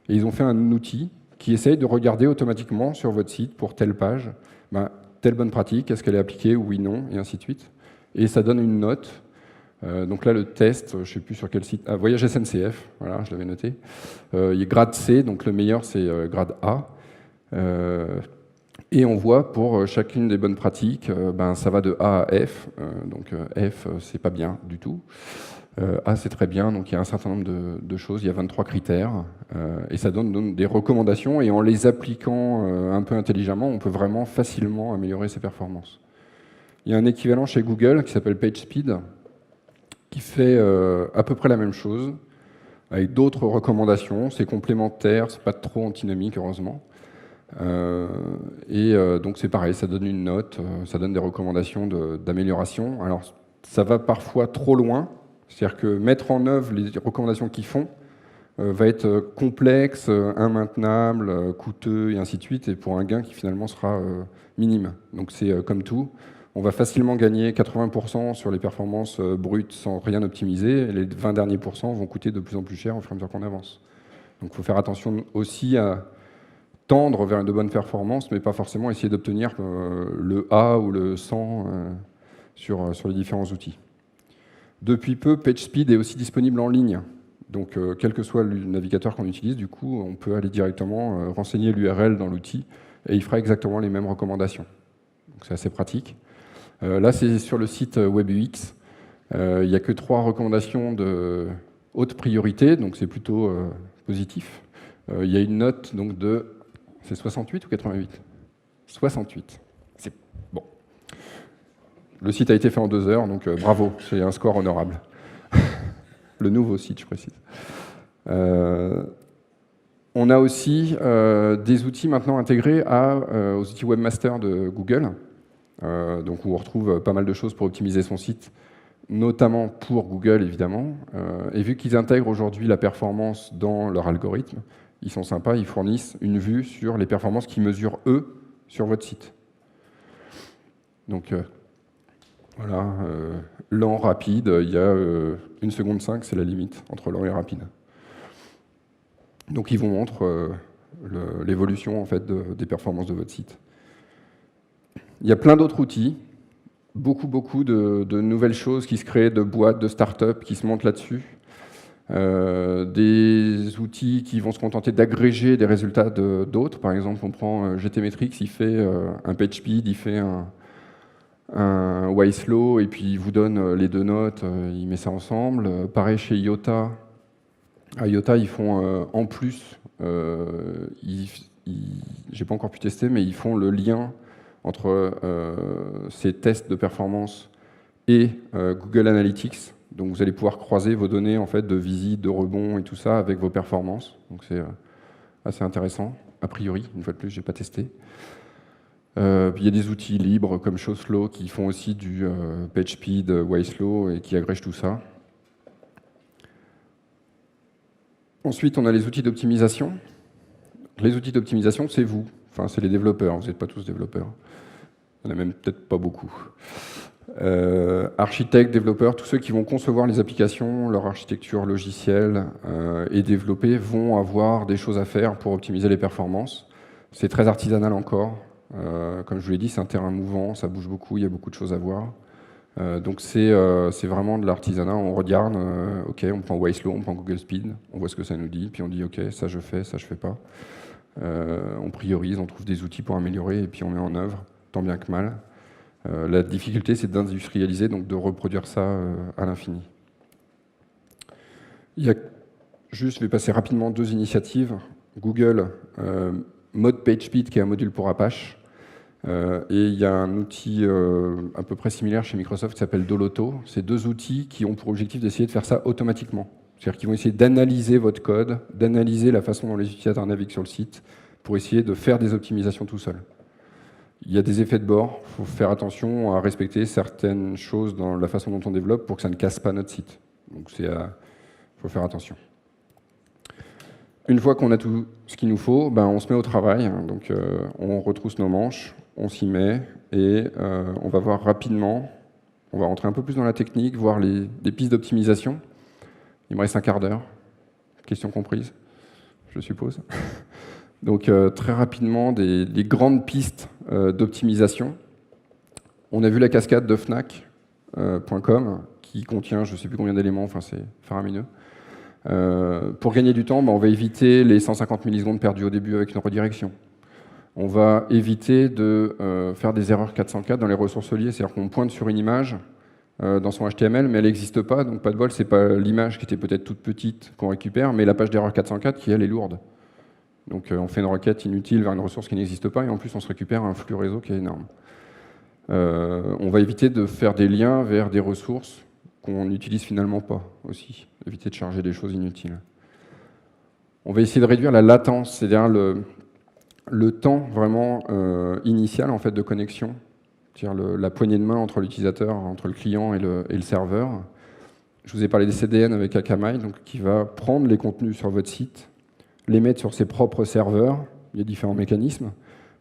[SPEAKER 2] Et ils ont fait un outil qui essaye de regarder automatiquement sur votre site, pour telle page, telle bonne pratique, est-ce qu'elle est appliquée, oui, non, et ainsi de suite. Et ça donne une note. Donc là, le test, je ne sais plus sur quel site, Voyage SNCF, voilà, je l'avais noté. Il est grade C, donc le meilleur, c'est grade A. Et on voit pour chacune des bonnes pratiques, ça va de A à F. Donc F, c'est pas bien du tout. A, c'est très bien. Donc il y a un certain nombre de choses. Il y a 23 critères. Et ça donne des recommandations. Et en les appliquant un peu intelligemment, on peut vraiment facilement améliorer ses performances. Il y a un équivalent chez Google qui s'appelle PageSpeed, qui fait à peu près la même chose, avec d'autres recommandations. C'est complémentaire, c'est pas trop antinomique, heureusement. Donc c'est pareil, ça donne une note, ça donne des recommandations d'amélioration. Alors ça va parfois trop loin, c'est-à-dire que mettre en œuvre les recommandations qu'ils font va être complexe, immaintenable, coûteux et ainsi de suite, et pour un gain qui finalement sera minime. Donc c'est comme tout, on va facilement gagner 80% sur les performances brutes sans rien optimiser, et les 20 derniers pourcents vont coûter de plus en plus cher au fur et à mesure qu'on avance. Donc il faut faire attention aussi à tendre vers de bonnes performances, mais pas forcément essayer d'obtenir le A ou le 100 sur les différents outils. Depuis peu, PageSpeed est aussi disponible en ligne. Donc, quel que soit le navigateur qu'on utilise, du coup, on peut aller directement renseigner l'URL dans l'outil et il fera exactement les mêmes recommandations. Donc, c'est assez pratique. Là, c'est sur le site WebUX. Il n'y a que 3 recommandations de haute priorité, donc c'est plutôt positif. Il y a une note donc, de... C'est 68 ou 88 ? 68. C'est bon. Le site a été fait en 2 heures, donc bravo, c'est un score honorable. Le nouveau site, je précise. On a aussi des outils maintenant intégrés aux outils Webmaster de Google, donc où on retrouve pas mal de choses pour optimiser son site, notamment pour Google, évidemment. Et vu qu'ils intègrent aujourd'hui la performance dans leur algorithme, ils sont sympas, ils fournissent une vue sur les performances qu'ils mesurent, eux, sur votre site. Donc, voilà, lent, rapide, il y a 1 seconde 5, c'est la limite entre lent et rapide. Donc, ils vous montrent l'évolution en fait, des performances de votre site. Il y a plein d'autres outils, beaucoup de nouvelles choses qui se créent, de boîtes, de start-up qui se montent là-dessus. Des outils qui vont se contenter d'agréger des résultats d'autres. Par exemple, on prend GTmetrix, il fait un PageSpeed, il fait un Wiselo, et puis il vous donne les 2 notes, il met ça ensemble. Pareil chez IOTA. À IOTA, ils font en plus, j'ai pas encore pu tester, mais ils font le lien entre ces tests de performance et Google Analytics. Donc vous allez pouvoir croiser vos données en fait, de visite, de rebond et tout ça avec vos performances. Donc c'est assez intéressant, a priori, une fois de plus, je n'ai pas testé. Il y a des outils libres comme Showslow qui font aussi du PageSpeed, Wiselo et qui agrègent tout ça. Ensuite, on a les outils d'optimisation. Les outils d'optimisation, c'est vous. Enfin, c'est les développeurs, vous n'êtes pas tous développeurs. Il n'y en a même peut-être pas beaucoup. Architectes, développeurs, tous ceux qui vont concevoir les applications, leur architecture logicielle et développer vont avoir des choses à faire pour optimiser les performances. C'est très artisanal encore. Comme je vous l'ai dit, c'est un terrain mouvant, ça bouge beaucoup, il y a beaucoup de choses à voir. Donc c'est vraiment de l'artisanat. On regarde, ok, on prend Wiselow, on prend Google Speed, on voit ce que ça nous dit, puis on dit ok, ça je fais pas. On priorise, on trouve des outils pour améliorer et puis on met en œuvre, tant bien que mal. La difficulté, c'est d'industrialiser, donc de reproduire ça à l'infini. Il y a juste, je vais passer rapidement 2 initiatives. Google, Mode PageSpeed, qui est un module pour Apache. Et il y a un outil à peu près similaire chez Microsoft qui s'appelle Doloto. C'est 2 outils qui ont pour objectif d'essayer de faire ça automatiquement. C'est-à-dire qu'ils vont essayer d'analyser votre code, d'analyser la façon dont les utilisateurs naviguent sur le site, pour essayer de faire des optimisations tout seul. Il y a des effets de bord, il faut faire attention à respecter certaines choses dans la façon dont on développe pour que ça ne casse pas notre site. Donc il faut faire attention. Une fois qu'on a tout ce qu'il nous faut, on se met au travail. Donc on retrousse nos manches, on s'y met et on va voir rapidement, on va rentrer un peu plus dans la technique, voir des pistes d'optimisation. Il me reste un quart d'heure. Question comprise, je suppose. Donc très rapidement, des grandes pistes d'optimisation. On a vu la cascade de Fnac.com qui contient je ne sais plus combien d'éléments, enfin c'est faramineux. Pour gagner du temps, on va éviter les 150 millisecondes perdues au début avec une redirection. On va éviter de faire des erreurs 404 dans les ressources liées, c'est-à-dire qu'on pointe sur une image dans son HTML, mais elle n'existe pas, donc pas de bol, c'est pas l'image qui était peut-être toute petite qu'on récupère, mais la page d'erreur 404 qui, elle, est lourde. Donc on fait une requête inutile vers une ressource qui n'existe pas, et en plus on se récupère un flux réseau qui est énorme. On va éviter de faire des liens vers des ressources qu'on n'utilise finalement pas aussi, éviter de charger des choses inutiles. On va essayer de réduire la latence, c'est-à-dire le temps vraiment initial en fait, de connexion, c'est-à-dire la poignée de main entre l'utilisateur, entre le client et le serveur. Je vous ai parlé des CDN avec Akamai, donc qui va prendre les contenus sur votre site, les mettre sur ses propres serveurs, il y a différents mécanismes,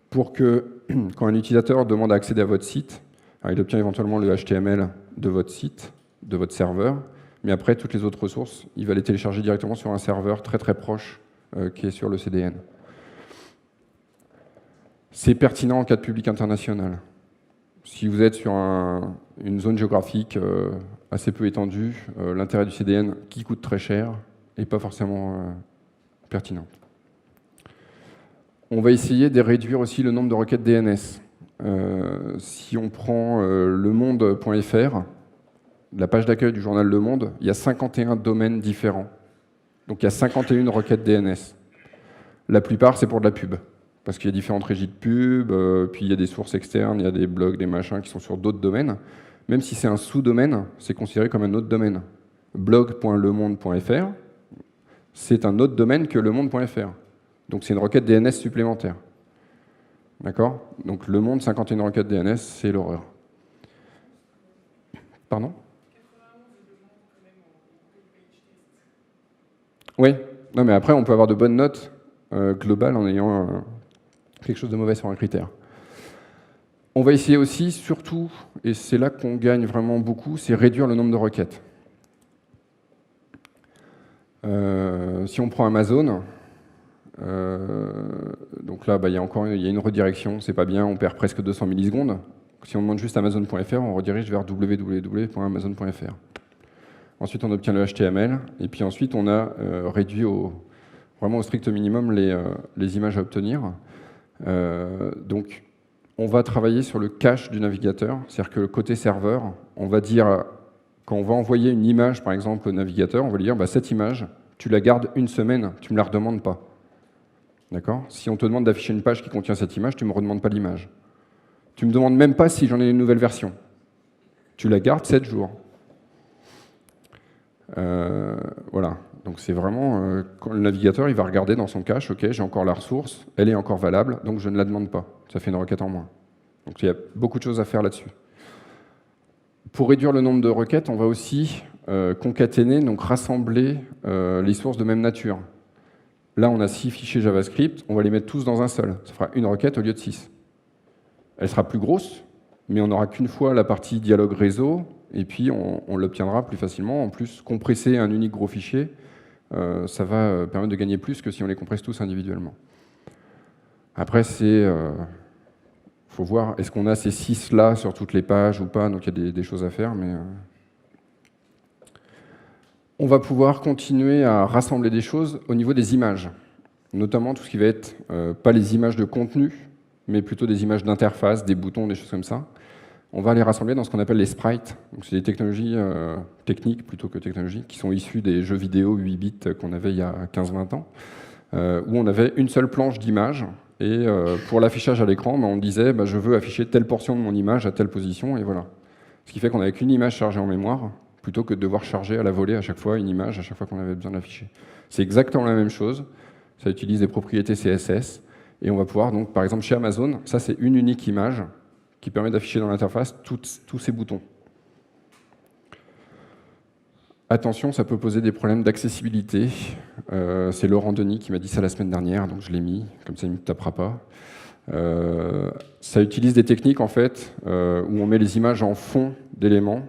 [SPEAKER 2] pour que quand un utilisateur demande à accéder à votre site, alors il obtient éventuellement le HTML de votre site, de votre serveur, mais après, toutes les autres ressources, il va les télécharger directement sur un serveur très très proche qui est sur le CDN. C'est pertinent en cas de public international. Si vous êtes sur une zone géographique assez peu étendue, l'intérêt du CDN, qui coûte très cher, n'est pas forcément pertinent. On va essayer de réduire aussi le nombre de requêtes DNS. Si on prend lemonde.fr, la page d'accueil du journal Le Monde, il y a 51 domaines différents. Donc il y a 51 requêtes DNS. La plupart, c'est pour de la pub. Parce qu'il y a différentes régies de pub, puis il y a des sources externes, il y a des blogs, des machins qui sont sur d'autres domaines. Même si c'est un sous-domaine, c'est considéré comme un autre domaine. blog.lemonde.fr, c'est un autre domaine que lemonde.fr. Donc c'est une requête DNS supplémentaire. D'accord? Donc Le Monde, 51 requêtes DNS, c'est l'horreur. Pardon? Oui, non mais après on peut avoir de bonnes notes globales en ayant quelque chose de mauvais sur un critère. On va essayer aussi, surtout, et c'est là qu'on gagne vraiment beaucoup, c'est réduire le nombre de requêtes. Si on prend Amazon, donc là il y a une redirection, c'est pas bien, on perd presque 200 millisecondes. Si on demande juste Amazon.fr, on redirige vers www.amazon.fr. Ensuite, on obtient le HTML, et puis ensuite, on a réduit vraiment au strict minimum les images à obtenir. Donc, on va travailler sur le cache du navigateur, c'est-à-dire que le côté serveur, on va dire, quand on va envoyer une image, par exemple, au navigateur, on va lui dire, cette image, tu la gardes une semaine, tu ne me la redemandes pas. D'accord? Si on te demande d'afficher une page qui contient cette image, tu ne me redemandes pas l'image. Tu ne me demandes même pas si j'en ai une nouvelle version. Tu la gardes 7 jours. Voilà, donc c'est vraiment quand le navigateur il va regarder dans son cache, ok, j'ai encore la ressource, elle est encore valable, donc je ne la demande pas. Ça fait une requête en moins. Donc il y a beaucoup de choses à faire là-dessus. Pour réduire le nombre de requêtes, on va aussi concaténer, donc rassembler les sources de même nature. Là, on a 6 fichiers JavaScript, on va les mettre tous dans un seul. Ça fera une requête au lieu de 6. Elle sera plus grosse, mais on n'aura qu'une fois la partie dialogue réseau, et puis on l'obtiendra plus facilement. En plus, compresser un unique gros fichier, ça va permettre de gagner plus que si on les compresse tous individuellement. Après, faut voir, est-ce qu'on a ces 6 là sur toutes les pages ou pas, donc il y a des choses à faire, mais on va pouvoir continuer à rassembler des choses au niveau des images, notamment tout ce qui va être, pas les images de contenu, mais plutôt des images d'interface, des boutons, des choses comme ça. On va les rassembler dans ce qu'on appelle les sprites. C'est des technologies techniques plutôt que technologiques, qui sont issues des jeux vidéo 8 bits qu'on avait il y a 15-20 ans, où on avait une seule planche d'images, et pour l'affichage à l'écran, on disait je veux afficher telle portion de mon image à telle position, et voilà. Ce qui fait qu'on n'avait qu'une image chargée en mémoire, plutôt que de devoir charger à la volée à chaque fois une image, à chaque fois qu'on avait besoin de l'afficher. C'est exactement la même chose, ça utilise des propriétés CSS, et on va pouvoir, donc, par exemple chez Amazon, ça c'est une unique image qui permet d'afficher dans l'interface tous ces boutons. Attention, ça peut poser des problèmes d'accessibilité. C'est Laurent Denis qui m'a dit ça la semaine dernière, donc je l'ai mis, comme ça il ne me tapera pas. Ça utilise des techniques en fait, où on met les images en fond d'éléments,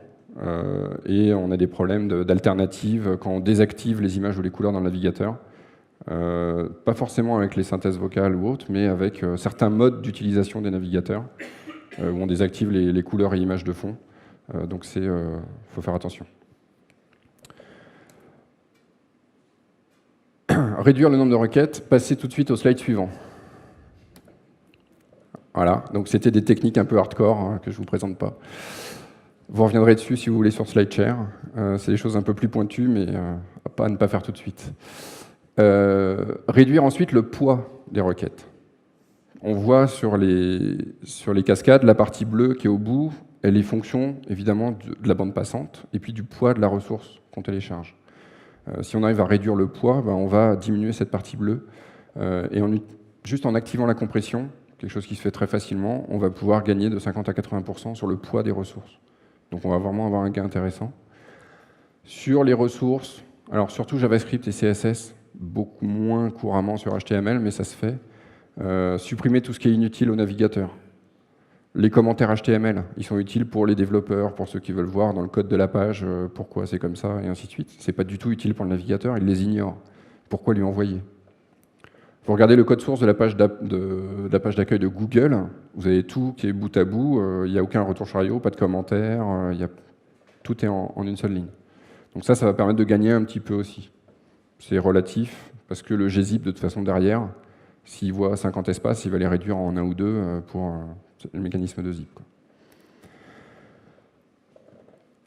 [SPEAKER 2] et on a des problèmes d'alternatives quand on désactive les images ou les couleurs dans le navigateur. Pas forcément avec les synthèses vocales ou autres, mais avec certains modes d'utilisation des navigateurs, où on désactive les couleurs et images de fond. Donc faut faire attention. Réduire le nombre de requêtes, passer tout de suite au slide suivant. Voilà, donc c'était des techniques un peu hardcore que je ne vous présente pas. Vous reviendrez dessus si vous voulez sur SlideShare. C'est des choses un peu plus pointues, mais à ne pas faire tout de suite. Réduire ensuite le poids des requêtes. On voit sur les cascades, la partie bleue qui est au bout, elle est fonction évidemment de la bande passante et puis du poids de la ressource qu'on télécharge. Si on arrive à réduire le poids, on va diminuer cette partie bleue. Et juste en activant la compression, quelque chose qui se fait très facilement, on va pouvoir gagner de 50 à 80% sur le poids des ressources. Donc on va vraiment avoir un gain intéressant. Sur les ressources, alors surtout JavaScript et CSS, beaucoup moins couramment sur HTML, mais ça se fait. Supprimer tout ce qui est inutile au navigateur. Les commentaires HTML, ils sont utiles pour les développeurs, pour ceux qui veulent voir dans le code de la page pourquoi c'est comme ça, et ainsi de suite. C'est pas du tout utile pour le navigateur, il les ignore. Pourquoi lui envoyer? Vous regardez le code source de la page d'accueil de Google, vous avez tout qui est bout à bout, il n'y a aucun retour chariot, pas de commentaires, tout est en une seule ligne. Donc ça va permettre de gagner un petit peu aussi. C'est relatif, parce que le gzip, de toute façon, derrière, s'il voit 50 espaces, il va les réduire en 1 ou 2 pour le mécanisme de zip.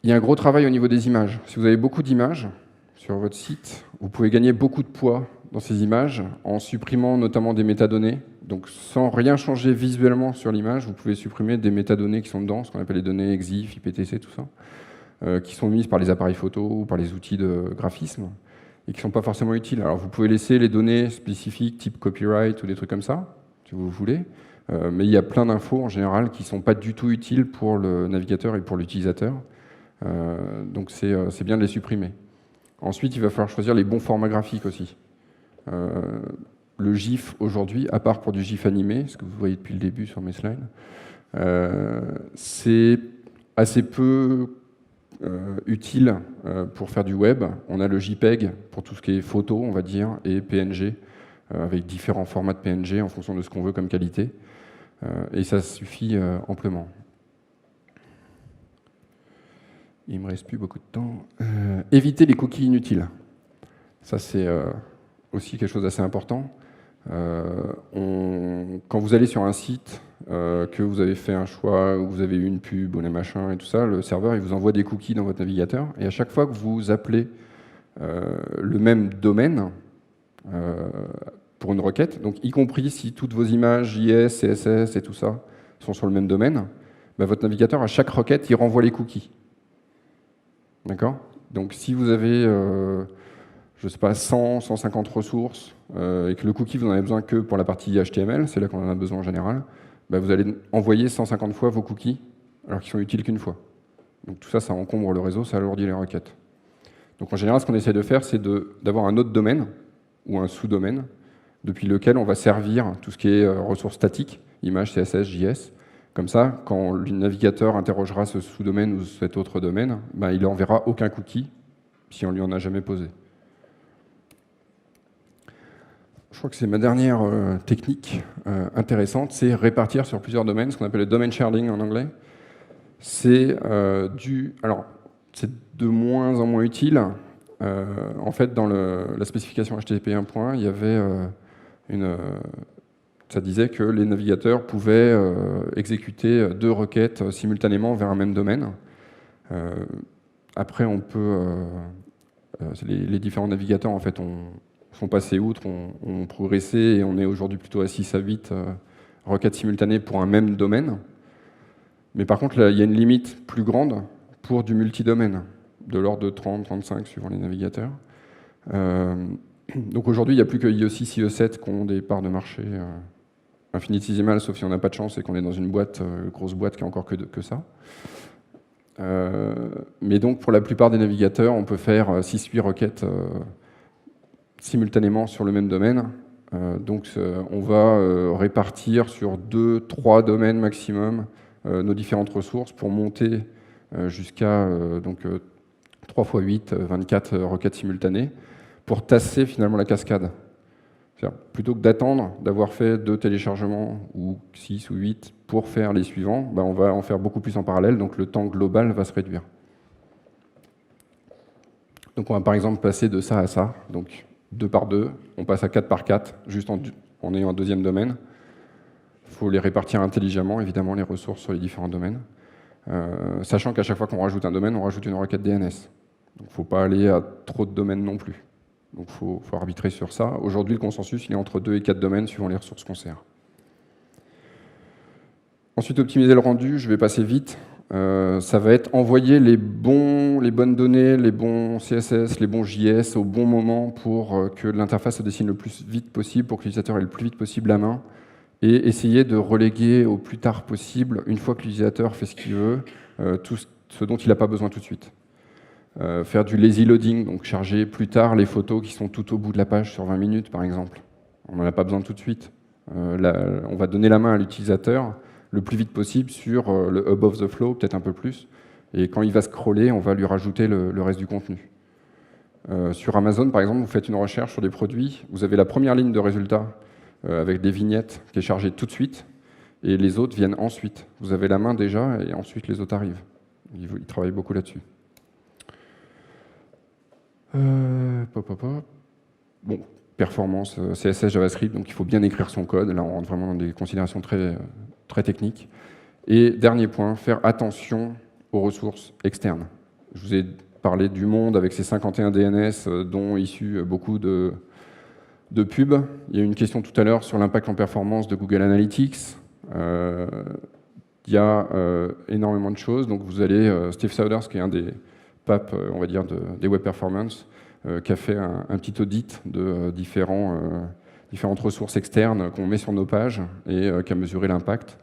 [SPEAKER 2] Il y a un gros travail au niveau des images. Si vous avez beaucoup d'images sur votre site, vous pouvez gagner beaucoup de poids dans ces images en supprimant notamment des métadonnées. Donc sans rien changer visuellement sur l'image, vous pouvez supprimer des métadonnées qui sont dedans, ce qu'on appelle les données EXIF, IPTC, tout ça, qui sont mises par les appareils photo ou par les outils de graphisme, et qui ne sont pas forcément utiles. Alors vous pouvez laisser les données spécifiques, type copyright ou des trucs comme ça, si vous voulez, mais il y a plein d'infos en général qui ne sont pas du tout utiles pour le navigateur et pour l'utilisateur. Donc c'est bien de les supprimer. Ensuite, il va falloir choisir les bons formats graphiques aussi. Le GIF aujourd'hui, à part pour du GIF animé, ce que vous voyez depuis le début sur mes slides, c'est assez peu utile pour faire du web. On a le JPEG pour tout ce qui est photo, on va dire, et PNG, avec différents formats de PNG en fonction de ce qu'on veut comme qualité. Et ça suffit amplement. Il ne me reste plus beaucoup de temps. Éviter les cookies inutiles. Ça, c'est aussi quelque chose d'assez important. Quand vous allez sur un site, que vous avez fait un choix, ou vous avez eu une pub, ou les machins et tout ça, le serveur il vous envoie des cookies dans votre navigateur, et à chaque fois que vous appelez le même domaine pour une requête, donc y compris si toutes vos images, JS, CSS et tout ça sont sur le même domaine, votre navigateur, à chaque requête, il renvoie les cookies. D'accord? Donc si vous avez, je sais pas, 100, 150 ressources, et que le cookie, vous n'en avez besoin que pour la partie HTML, c'est là qu'on en a besoin en général, vous allez envoyer 150 fois vos cookies, alors qu'ils sont utiles qu'une fois. Donc tout ça, ça encombre le réseau, ça alourdit les requêtes. Donc en général, ce qu'on essaie de faire, c'est d'avoir un autre domaine, ou un sous-domaine, depuis lequel on va servir tout ce qui est ressources statiques, images, CSS, JS, Comme ça, quand le navigateur interrogera ce sous-domaine ou cet autre domaine, ben, il n'enverra aucun cookie si on ne lui en a jamais posé. Je crois que c'est ma dernière technique intéressante, c'est répartir sur plusieurs domaines, ce qu'on appelle le domain sharing en anglais. C'est alors, c'est de moins en moins utile. En fait, dans la spécification HTTP 1.1, il y avait ça disait que les navigateurs pouvaient exécuter 2 requêtes simultanément vers un même domaine. Après, on peut, les différents navigateurs en fait sont passés outre, ont progressé et on est aujourd'hui plutôt à 6 à 8 requêtes simultanées pour un même domaine. Mais par contre, là, il y a une limite plus grande pour du multidomaine, de l'ordre de 30, 35 suivant les navigateurs. Donc aujourd'hui, il n'y a plus que IE6, IE7 qui ont des parts de marché infinitésimales, sauf si on n'a pas de chance et qu'on est dans une boîte, grosse boîte qui a encore que ça. Mais donc pour la plupart des navigateurs, on peut faire 6-8 requêtes simultanément sur le même domaine. Donc on va répartir sur 2-3 domaines maximum nos différentes ressources pour monter jusqu'à 3 x 8, 24 requêtes simultanées pour tasser finalement la cascade. Plutôt que d'attendre d'avoir fait 2 téléchargements ou 6 ou 8 pour faire les suivants, ben on va en faire beaucoup plus en parallèle, donc le temps global va se réduire. Donc on va par exemple passer de ça à ça, donc 2 par 2, on passe à 4 par 4, juste en ayant un deuxième domaine. Il faut les répartir intelligemment, évidemment, les ressources sur les différents domaines. Sachant qu'à chaque fois qu'on rajoute un domaine, on rajoute une requête DNS. Donc il ne faut pas aller à trop de domaines non plus. Donc il faut arbitrer sur ça. Aujourd'hui, le consensus, il est entre 2 et 4 domaines suivant les ressources qu'on sert. Ensuite, optimiser le rendu, je vais passer vite. Ça va être envoyer les bonnes données, les bons CSS, les bons JS au bon moment pour que l'interface se dessine le plus vite possible, pour que l'utilisateur ait le plus vite possible la main, et essayer de reléguer au plus tard possible, une fois que l'utilisateur fait ce qu'il veut, tout ce dont il n'a pas besoin tout de suite. Faire du lazy loading, donc charger plus tard les photos qui sont tout au bout de la page sur 20 minutes par exemple. On n'en a pas besoin tout de suite. On va donner la main à l'utilisateur le plus vite possible sur le hub of the flow, peut-être un peu plus. Et quand il va scroller, on va lui rajouter le reste du contenu. Sur Amazon, par exemple, vous faites une recherche sur des produits, vous avez la première ligne de résultats avec des vignettes qui est chargée tout de suite, et les autres viennent ensuite. Vous avez la main déjà, et ensuite les autres arrivent. Ils travaillent beaucoup là-dessus. Bon, performance, CSS, JavaScript, donc il faut bien écrire son code. Là, on rentre vraiment dans des considérations très techniques. Et dernier point, faire attention aux ressources externes. Je vous ai parlé du monde avec ses 51 DNS, dont issus beaucoup de pubs. Il y a eu une question tout à l'heure sur l'impact en performance de Google Analytics. Il y a énormément de choses. Donc vous allez, Steve Souders, qui est un des papes, on va dire, des web performance, qui a fait un petit audit de différentes ressources externes qu'on met sur nos pages et qui a mesuré l'impact.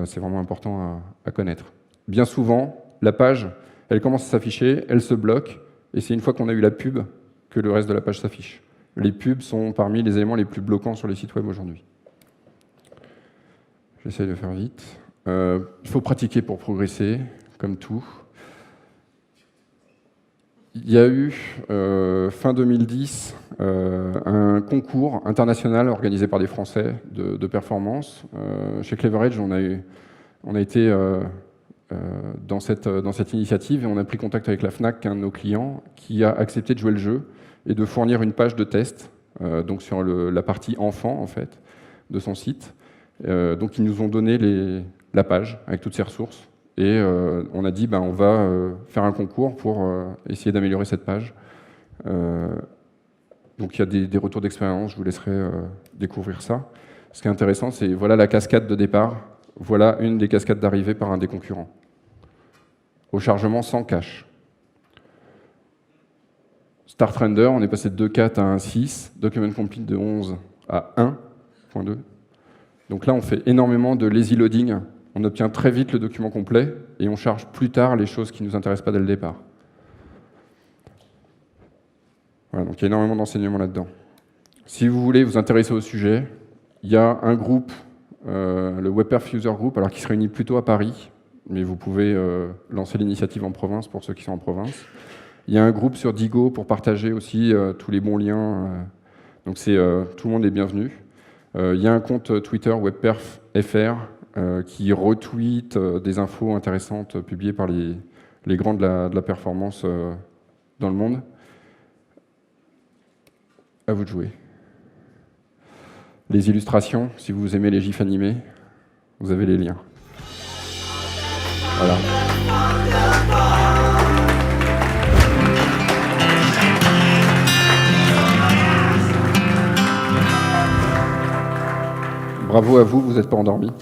[SPEAKER 2] C'est vraiment important à connaître. Bien souvent, la page, elle commence à s'afficher, elle se bloque, et c'est une fois qu'on a eu la pub que le reste de la page s'affiche. Les pubs sont parmi les éléments les plus bloquants sur les sites web aujourd'hui. J'essaie de faire vite. Il faut pratiquer pour progresser, comme tout. Il y a eu, fin 2010, un concours international organisé par des Français de performance. Chez Cleverage, on a été dans cette initiative et on a pris contact avec la Fnac, un de nos clients, qui a accepté de jouer le jeu et de fournir une page de test, donc sur la partie enfant, en fait, de son site. Donc ils nous ont donné la page avec toutes ces ressources. Et on a dit, on va faire un concours pour essayer d'améliorer cette page. Donc il y a des retours d'expérience, je vous laisserai découvrir ça. Ce qui est intéressant, c'est voilà la cascade de départ, voilà une des cascades d'arrivée par un des concurrents. Au chargement sans cache. Start Render, on est passé de 2.4 à 1.6, Document Complete de 11 à 1.2. Donc là, on fait énormément de lazy loading. On obtient très vite le document complet et on charge plus tard les choses qui ne nous intéressent pas dès le départ. Voilà, donc il y a énormément d'enseignements là-dedans. Si vous voulez vous intéresser au sujet, il y a un groupe le WebPerf User Group, alors qui se réunit plutôt à Paris, mais vous pouvez lancer l'initiative en province pour ceux qui sont en province. Il y a un groupe sur Digo pour partager aussi tous les bons liens. Donc tout le monde est bienvenu. Il y a un compte Twitter WebPerf FR qui retweet des infos intéressantes publiées par les grands de la performance dans le monde. À vous de jouer. Les illustrations, si vous aimez les gifs animés, vous avez les liens. Voilà. Bravo à vous, vous n'êtes pas endormis.